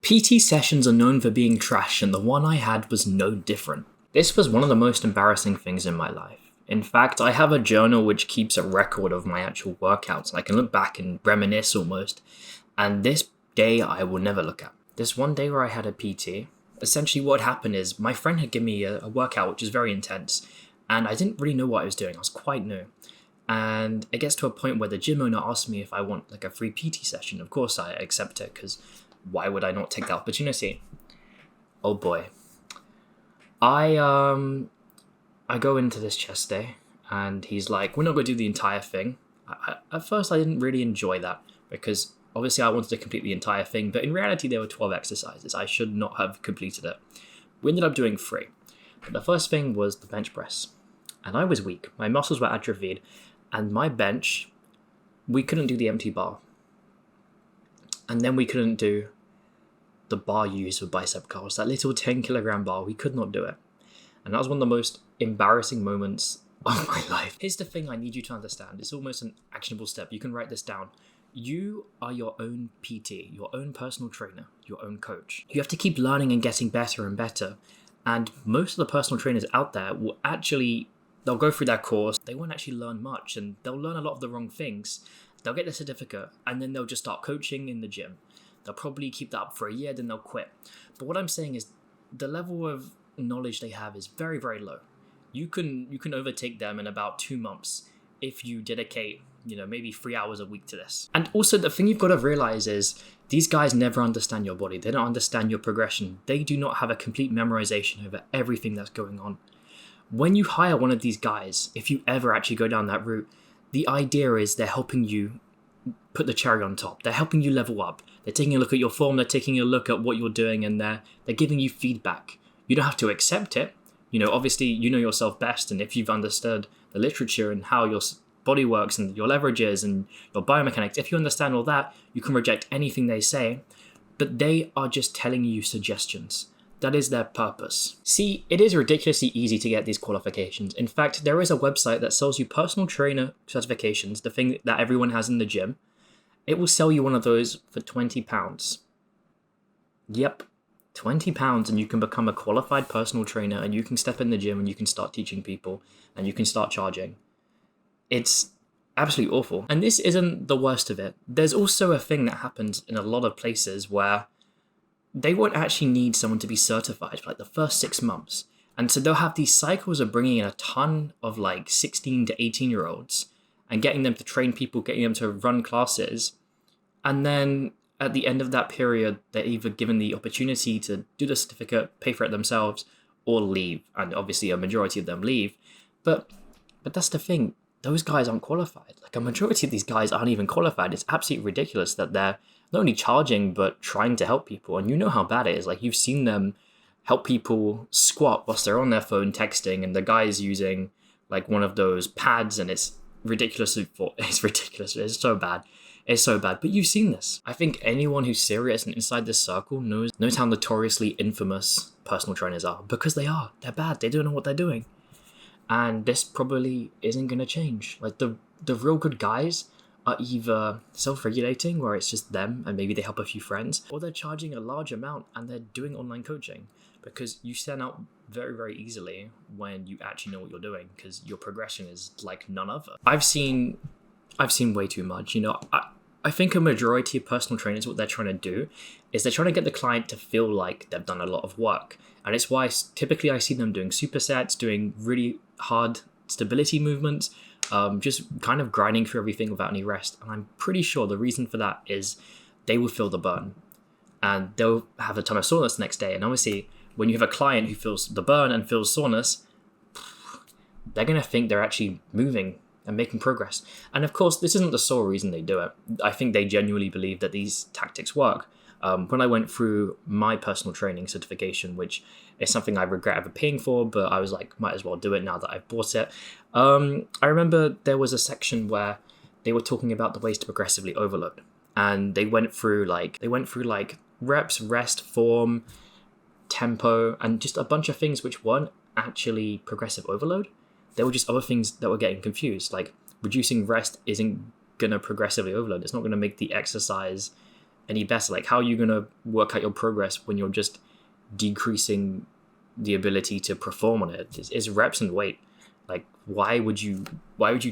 PT sessions are known for being trash, and the one I had was no different. This was one of the most embarrassing things in my life. In fact, I have a journal which keeps a record of my actual workouts, and I can look back and reminisce almost. And this day I will never look at. This one day where I had a PT, essentially what happened is my friend had given me a workout which is very intense, and I didn't really know what I was doing. I was quite new. And it gets to a point where the gym owner asked me if I want like a free PT session. Of course I accept it, because why would I not take the opportunity? Oh boy. I go into this chest day, and he's like, we're not going to do the entire thing. At first I didn't really enjoy that, because obviously I wanted to complete the entire thing, but in reality there were 12 exercises. I should not have completed it. We ended up doing 3. But the first thing was the bench press. And I was weak. My muscles were atrophied. And my bench, we couldn't do the empty bar. And then we couldn't do the bar used for bicep curls. That little 10 kilogram bar, we could not do it. And that was one of the most embarrassing moments of my life. Here's the thing I need you to understand. It's almost an actionable step. You can write this down. You are your own PT, your own personal trainer, your own coach. You have to keep learning and getting better and better. And most of the personal trainers out there will actually, they'll go through that course, they won't actually learn much, and they'll learn a lot of the wrong things. They'll get the certificate, and then they'll just start coaching in the gym. They'll probably keep that up for a year, then they'll quit. But what I'm saying is the level of knowledge they have is very, very low. You can overtake them in about 2 months if you dedicate, maybe 3 hours a week to this. And also the thing you've got to realize is these guys never understand your body. They don't understand your progression. They do not have a complete memorization over everything that's going on. When you hire one of these guys, if you ever actually go down that route, the idea is they're helping you put the cherry on top. They're helping you level up. They're taking a look at your form. They're taking a look at what you're doing, and they're giving you feedback. You don't have to accept it. Obviously you know yourself best, and if you've understood the literature and how your body works and your leverages and your biomechanics, if you understand all that, you can reject anything they say, but they are just telling you suggestions. That is their purpose. See, it is ridiculously easy to get these qualifications. In fact, there is a website that sells you personal trainer certifications, the thing that everyone has in the gym. It will sell you one of those for £20. Yep, £20, and you can become a qualified personal trainer, and you can step in the gym and you can start teaching people and you can start charging. It's absolutely awful. And this isn't the worst of it. There's also a thing that happens in a lot of places where they won't actually need someone to be certified for like the first 6 months. And so they'll have these cycles of bringing in a ton of like 16 to 18 year olds and getting them to train people, getting them to run classes. And then at the end of that period, they're either given the opportunity to do the certificate, pay for it themselves, or leave. And obviously a majority of them leave. But that's the thing. Those guys aren't qualified. Like a majority of these guys aren't even qualified. It's absolutely ridiculous that they're not only charging, but trying to help people. And you know how bad it is. Like you've seen them help people squat whilst they're on their phone texting, and the guy's using like one of those pads, and it's ridiculous. It's ridiculous. It's so bad. It's so bad. But you've seen this. I think anyone who's serious and inside this circle knows how notoriously infamous personal trainers are, because they are. They're bad. They don't know what they're doing. And this probably isn't going to change. Like the real good guys are either self-regulating, where it's just them and maybe they help a few friends, or they're charging a large amount and they're doing online coaching, because you stand out very, very easily when you actually know what you're doing, because your progression is like none other. I've seen way too much. I think a majority of personal trainers, what they're trying to do is they're trying to get the client to feel like they've done a lot of work. And it's why typically I see them doing supersets, doing really hard stability movements, just kind of grinding through everything without any rest. And I'm pretty sure the reason for that is they will feel the burn, and they'll have a ton of soreness the next day. And obviously when you have a client who feels the burn and feels soreness, they're going to think they're actually moving and making progress. And of course, this isn't the sole reason they do it. I think they genuinely believe that these tactics work. When I went through my personal training certification, which is something I regret ever paying for, but I was like, might as well do it now that I've bought it. I remember there was a section where they were talking about the ways to progressively overload. And they went through like reps, rest, form, tempo, and just a bunch of things which weren't actually progressive overload. There were just other things that were getting confused. Like reducing rest isn't going to progressively overload. It's not going to make the exercise any better? Like, how are you going to work out your progress when you're just decreasing the ability to perform on it? It's reps and weight. Like, why would you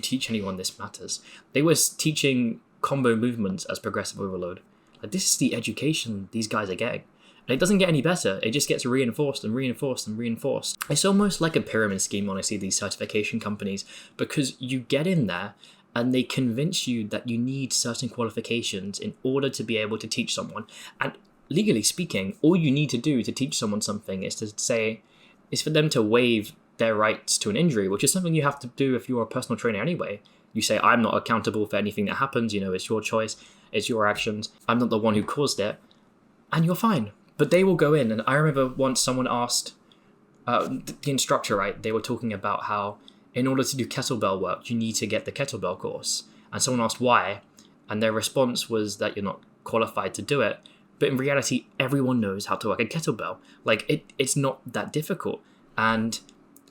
teach anyone this matters? They were teaching combo movements as progressive overload. Like, this is the education these guys are getting. And it doesn't get any better. It just gets reinforced and reinforced and reinforced. It's almost like a pyramid scheme, honestly, these certification companies, because you get in there and they convince you that you need certain qualifications in order to be able to teach someone. And legally speaking, all you need to do to teach someone something is for them to waive their rights to an injury, which is something you have to do if you're a personal trainer anyway. You say, I'm not accountable for anything that happens, it's your choice, it's your actions, I'm not the one who caused it, and you're fine. But they will go in, and I remember once someone asked, the instructor, right, they were talking about how in order to do kettlebell work, you need to get the Kettlebell Course. And someone asked why, and their response was that you're not qualified to do it. But in reality, everyone knows how to work a kettlebell. Like, it's not that difficult. And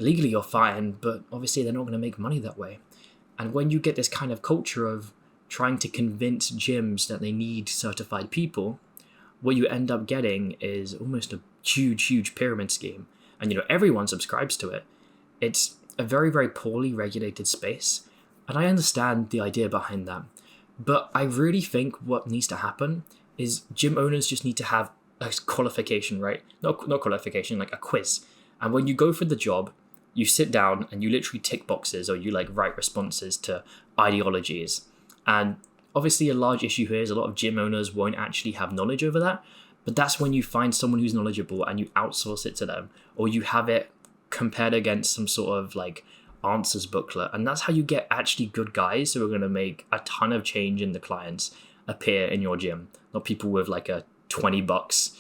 legally you're fine, but obviously they're not going to make money that way. And when you get this kind of culture of trying to convince gyms that they need certified people, what you end up getting is almost a huge pyramid scheme. And, everyone subscribes to it. It's a very, very poorly regulated space. And I understand the idea behind that. But I really think what needs to happen is gym owners just need to have a qualification, right? Not qualification, like a quiz. And when you go for the job, you sit down and you literally tick boxes, or you write responses to ideologies. And obviously a large issue here is a lot of gym owners won't actually have knowledge over that. But that's when you find someone who's knowledgeable and you outsource it to them, or you have it compared against some sort of answers booklet. And that's how you get actually good guys who are going to make a ton of change in the clients appear in your gym. Not people with a $20,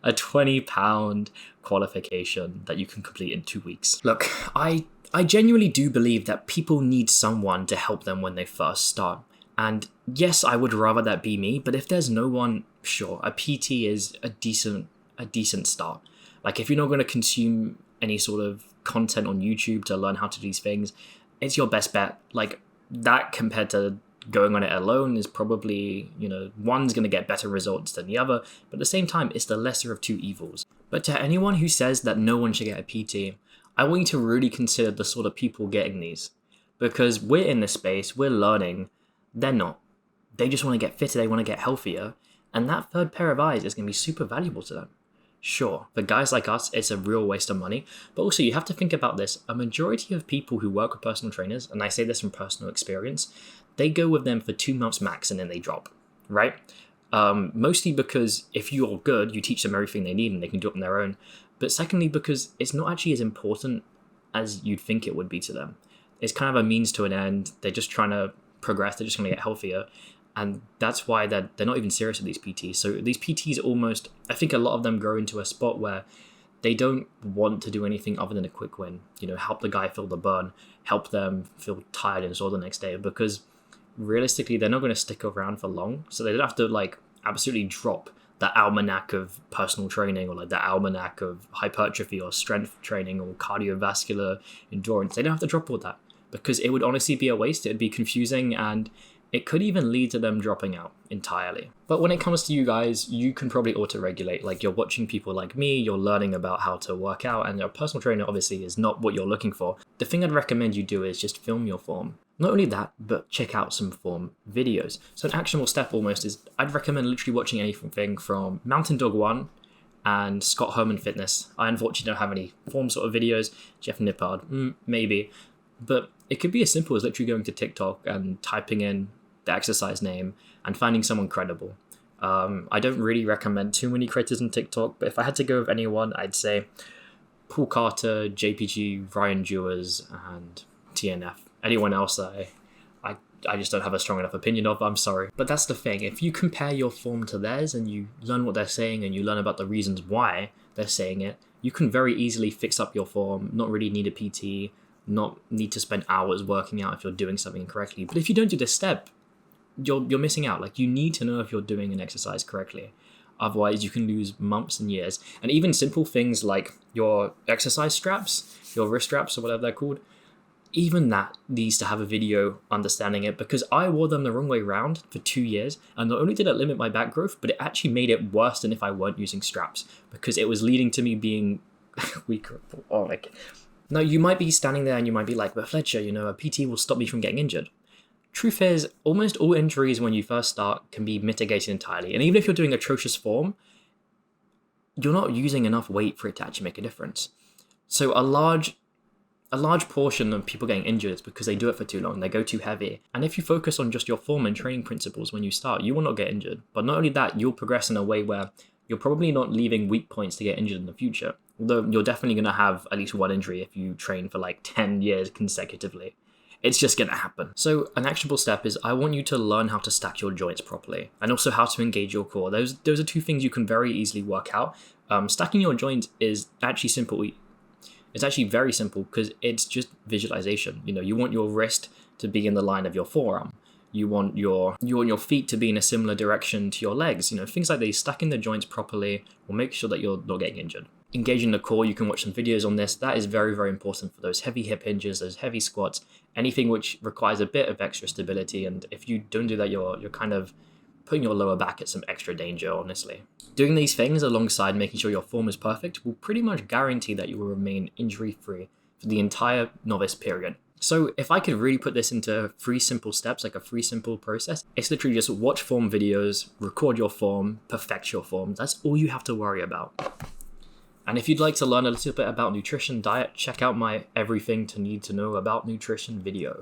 a £20 qualification that you can complete in 2 weeks. Look, I genuinely do believe that people need someone to help them when they first start. And yes, I would rather that be me, but if there's no one, sure, a PT is a decent start. If you're not going to consume any sort of content on YouTube to learn how to do these things, it's your best bet. That compared to going on it alone is probably, one's going to get better results than the other, but at the same time, it's the lesser of two evils. But to anyone who says that no one should get a PT, I want you to really consider the sort of people getting these. Because we're in this space, we're learning, they're not. They just want to get fitter, they want to get healthier, and that third pair of eyes is going to be super valuable to them. Sure, for guys like us, it's a real waste of money, but also you have to think about this. A majority of people who work with personal trainers, and I say this from personal experience, they go with them for 2 months max and then they drop, right? Mostly because if you're good, you teach them everything they need and they can do it on their own. But secondly, because it's not actually as important as you'd think it would be to them. It's kind of a means to an end. They're just trying to progress. They're just going to get healthier. And that's why they're not even serious with these PTs. So these PTs almost, I think a lot of them grow into a spot where they don't want to do anything other than a quick win. Help the guy feel the burn, help them feel tired and sore the next day, because realistically, they're not going to stick around for long. So they don't have to absolutely drop the almanac of personal training, or the almanac of hypertrophy or strength training or cardiovascular endurance. They don't have to drop all that, because it would honestly be a waste. It'd be confusing, and it could even lead to them dropping out entirely. But when it comes to you guys, you can probably auto-regulate. You're watching people like me, you're learning about how to work out, and a personal trainer obviously is not what you're looking for. The thing I'd recommend you do is just film your form. Not only that, but check out some form videos. So an actionable step almost is, I'd recommend literally watching anything from Mountain Dog 1 and Scott Herman Fitness. I unfortunately don't have any form sort of videos. Jeff Nippard, maybe. But it could be as simple as literally going to TikTok and typing in the exercise name and finding someone credible. I don't really recommend too many creators on TikTok, but if I had to go with anyone, I'd say Paul Carter, JPG, Ryan Dewars, and TNF. Anyone else I just don't have a strong enough opinion of, I'm sorry. But that's the thing, if you compare your form to theirs and you learn what they're saying and you learn about the reasons why they're saying it, you can very easily fix up your form, not really need a PT, not need to spend hours working out if you're doing something incorrectly. But if you don't do this step, you're missing out. You need to know if you're doing an exercise correctly. Otherwise, you can lose months and years. And even simple things like your exercise straps, your wrist straps or whatever they're called, even that needs to have a video understanding it, because I wore them the wrong way around for 2 years, and not only did it limit my back growth, but it actually made it worse than if I weren't using straps, because it was leading to me being weaker. Or like, now you might be standing there and you might be like, but Fletcher, a PT will stop me from getting injured. Truth is, almost all injuries when you first start can be mitigated entirely, and even if you're doing atrocious form, you're not using enough weight for it to actually make a difference. So a large portion of people getting injured is because they do it for too long, they go too heavy. And if you focus on just your form and training principles when you start, you will not get injured. But not only that, you'll progress in a way where you're probably not leaving weak points to get injured in the future. Although you're definitely going to have at least one injury if you train for like 10 years consecutively. It's just going to happen. So an actionable step is I want you to learn how to stack your joints properly, and also how to engage your core. Those are two things you can very easily work out. Stacking your joints is actually simple. It's actually very simple because it's just visualization. You want your wrist to be in the line of your forearm. You want your feet to be in a similar direction to your legs. Things like these. Stacking the joints properly will make sure that you're not getting injured. Engaging the core, you can watch some videos on this. That is very, very important for those heavy hip hinges, those heavy squats, anything which requires a bit of extra stability. And if you don't do that, you're kind of putting your lower back at some extra danger, honestly. Doing these things alongside making sure your form is perfect will pretty much guarantee that you will remain injury-free for the entire novice period. So if I could really put this into 3 simple steps, like a 3 simple process, it's literally just watch form videos, record your form, perfect your form. That's all you have to worry about. And if you'd like to learn a little bit about nutrition, diet, check out my Everything to Need to Know About Nutrition video.